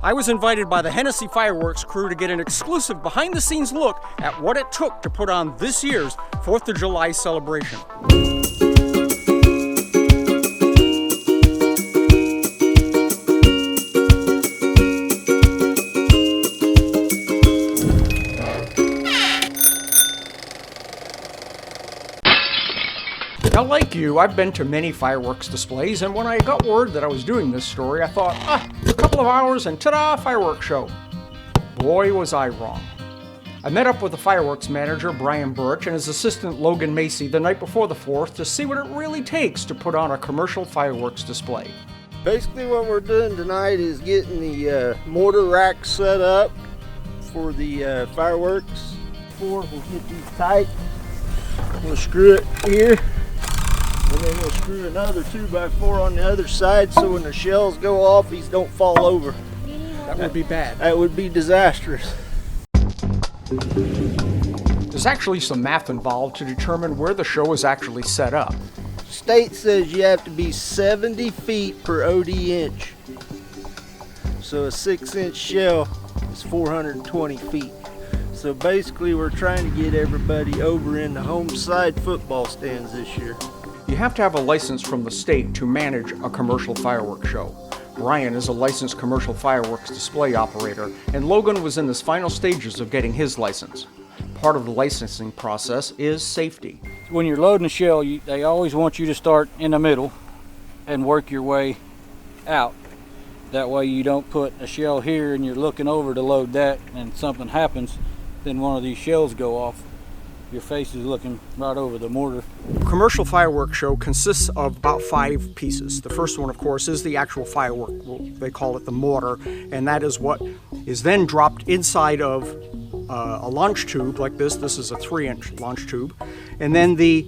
I was invited by the Hennessey fireworks crew to get an exclusive behind-the-scenes look at what it took to put on this year's 4th of July celebration. Now, like you, I've been to many fireworks displays, and when I got word that I was doing this story, I thought, a couple of hours and ta-da, fireworks show. Boy, was I wrong. I met up with the fireworks manager, Brian Birch, and his assistant, Logan Macy, the night before the 4th to see what it really takes to put on a commercial fireworks display. Basically what we're doing tonight is getting the mortar rack set up for the fireworks. We'll get these tight. We'll screw it here. And then we'll screw another 2x4 on the other side so when the shells go off, these don't fall over. That would be bad. That would be disastrous. There's actually some math involved to determine where the show is actually set up. State says you have to be 70 feet per OD inch. So a 6-inch shell is 420 feet. So basically we're trying to get everybody over in the home side football stands this year. You have to have a license from the state to manage a commercial fireworks show. Brian is a licensed commercial fireworks display operator, and Logan was in the final stages of getting his license. Part of the licensing process is safety. When you're loading a shell, they always want you to start in the middle and work your way out. That way you don't put a shell here and you're looking over to load that and something happens, then one of these shells go off. Your face is looking right over the mortar. A commercial fireworks show consists of about 5 pieces. The first one, of course, is the actual firework. They call it the mortar, and that is what is then dropped inside of a launch tube like this. This is a 3-inch launch tube. And then the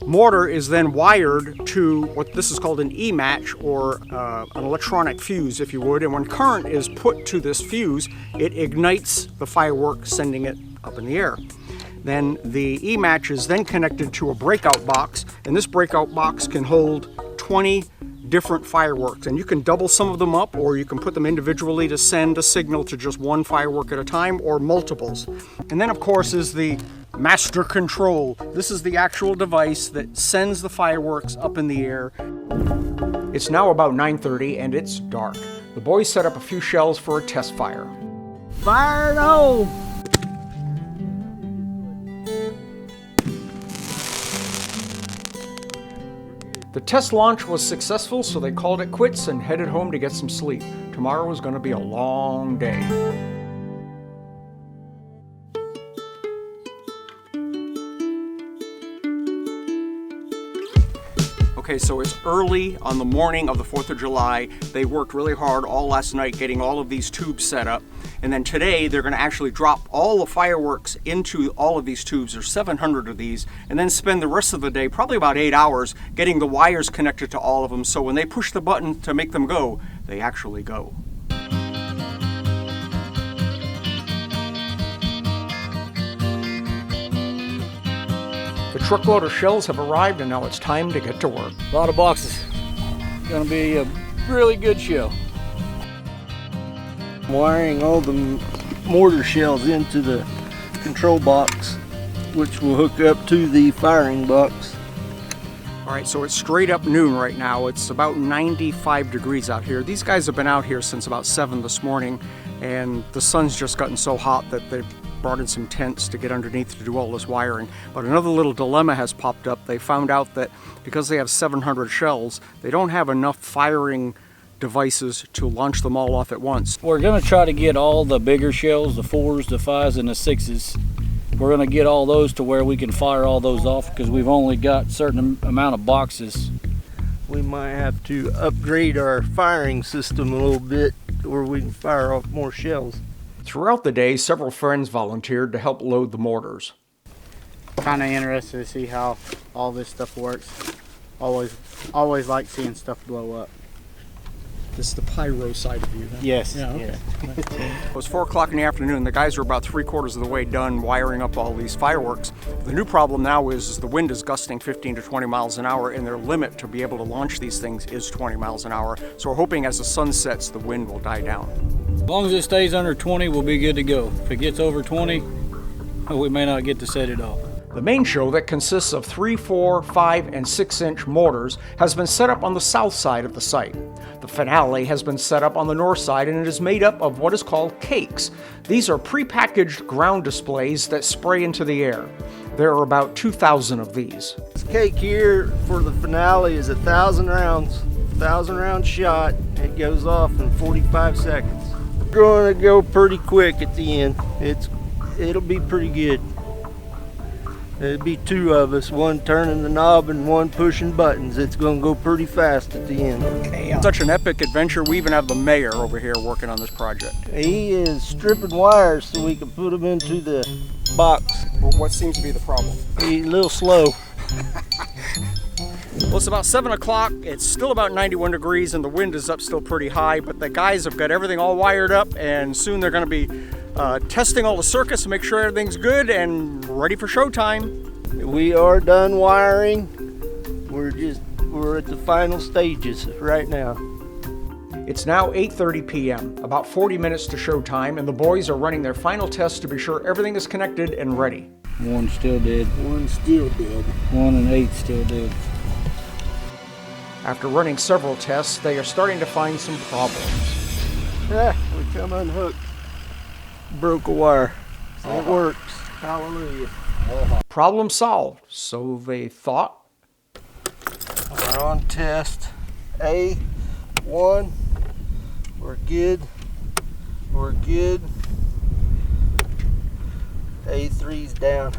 mortar is then wired to what this is called an E-match, or an electronic fuse, if you would. And when current is put to this fuse, it ignites the firework, sending it up in the air. Then the E-match is then connected to a breakout box, and this breakout box can hold 20 different fireworks. And you can double some of them up, or you can put them individually to send a signal to just one firework at a time, or multiples. And then, of course, is the master control. This is the actual device that sends the fireworks up in the air. It's now about 9:30, and it's dark. The boys set up a few shells for a test fire. Fire it home! The test launch was successful, so they called it quits and headed home to get some sleep. Tomorrow was going to be a long day. Okay, so it's early on the morning of the 4th of July. They worked really hard all last night getting all of these tubes set up. And then today they're going to actually drop all the fireworks into all of these tubes. There's 700 of these. And then spend the rest of the day, probably about 8 hours, getting the wires connected to all of them. So when they push the button to make them go, they actually go. The truckload of shells have arrived, and now it's time to get to work. A lot of boxes. Gonna be a really good show. Wiring all the mortar shells into the control box, which will hook up to the firing box. All right, so it's straight up noon right now. It's about 95 degrees out here. These guys have been out here since about 7 this morning, and the sun's just gotten so hot that they've brought in some tents to get underneath to do all this wiring. But another little dilemma has popped up. They found out that because they have 700 shells, they don't have enough firing devices to launch them all off at once. We're gonna try to get all the bigger shells, the 4s, the 5s, and the 6s. We're gonna get all those to where we can fire all those off because we've only got a certain amount of boxes. We might have to upgrade our firing system a little bit where we can fire off more shells. Throughout the day, several friends volunteered to help load the mortars. Kind of interested to see how all this stuff works. Always like seeing stuff blow up. This is the pyro side of you, then? Yes. Yeah, okay. Yeah. It was 4 o'clock in the afternoon. The guys were about 3/4 of the way done wiring up all these fireworks. The new problem now is the wind is gusting 15 to 20 miles an hour, and their limit to be able to launch these things is 20 miles an hour. So we're hoping as the sun sets, the wind will die down. As long as it stays under 20, we'll be good to go. If it gets over 20, we may not get to set it off. The main show, that consists of 3, 4, 5, and 6-inch mortars, has been set up on the south side of the site. The finale has been set up on the north side, and it is made up of what is called cakes. These are prepackaged ground displays that spray into the air. There are about 2,000 of these. This cake here for the finale is 1,000 rounds, 1,000 round shot. It goes off in 45 seconds. We're going to go pretty quick at the end. It'll be pretty good. It'll be 2 of us, one turning the knob and one pushing buttons. It's going to go pretty fast at the end. Such an epic adventure. We even have the mayor over here working on this project. He is stripping wires so we can put them into the box. Well, what seems to be the problem? He's a little slow. Well, it's about 7 o'clock. It's still about 91 degrees and the wind is up still pretty high, but the guys have got everything all wired up, and soon they're going to be testing all the circuits to make sure everything's good and ready for showtime. We are done wiring. We're at the final stages right now. It's now 8:30 p.m., about 40 minutes to showtime, and the boys are running their final tests to be sure everything is connected and ready. One still dead. One's still dead. 1 and 8 still dead. After running several tests, they are starting to find some problems. We come unhooked. Broke a wire. It works. Hallelujah. Problem solved, so they thought. We're on test A1. We're good. We're good. A3's down.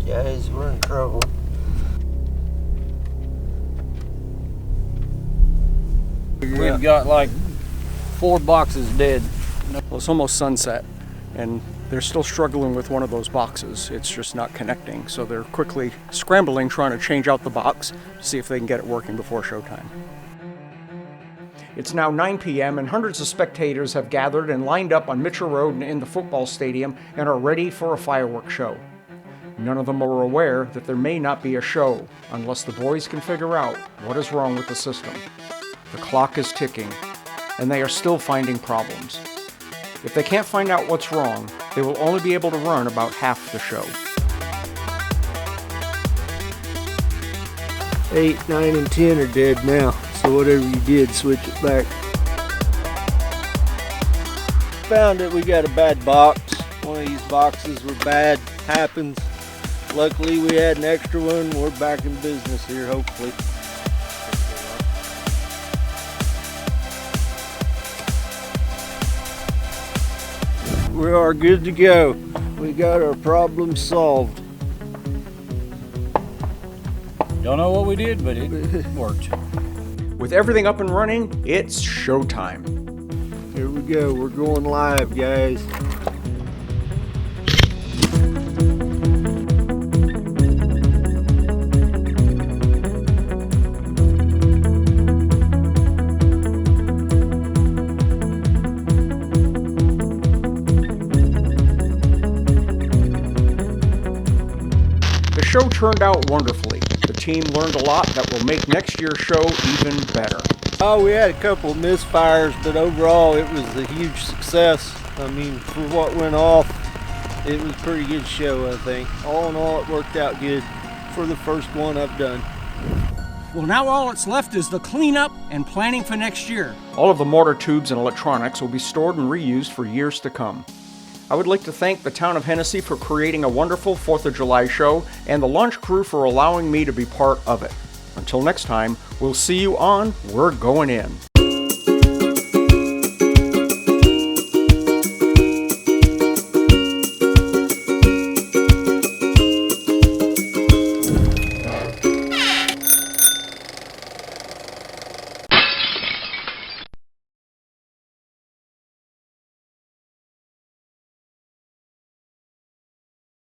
Guys, we're in trouble. We've got like 4 boxes dead. Well, it's almost sunset, and they're still struggling with one of those boxes. It's just not connecting, so they're quickly scrambling, trying to change out the box to see if they can get it working before showtime. It's now 9 p.m. and hundreds of spectators have gathered and lined up on Mitchell Road and in the football stadium and are ready for a fireworks show. None of them are aware that there may not be a show unless the boys can figure out what is wrong with the system. The clock is ticking, and they are still finding problems. If they can't find out what's wrong, they will only be able to run about half the show. 8, 9, and 10 are dead now, so whatever you did, switch it back. Found that we got a bad box. One of these boxes were bad. Happens. Luckily we had an extra one. We're back in business here, hopefully. We are good to go. We got our problem solved. Don't know what we did, but it worked. With everything up and running, it's showtime. Here we go. We're going live, guys. The show turned out wonderfully. The team learned a lot that will make next year's show even better. Oh, we had a couple of misfires, but overall it was a huge success. I mean, for what went off, it was a pretty good show, I think. All in all, it worked out good for the first one I've done. Well, now all that's left is the cleanup and planning for next year. All of the mortar tubes and electronics will be stored and reused for years to come. I would like to thank the town of Hennessey for creating a wonderful 4th of July show and the launch crew for allowing me to be part of it. Until next time, we'll see you on We're Going In.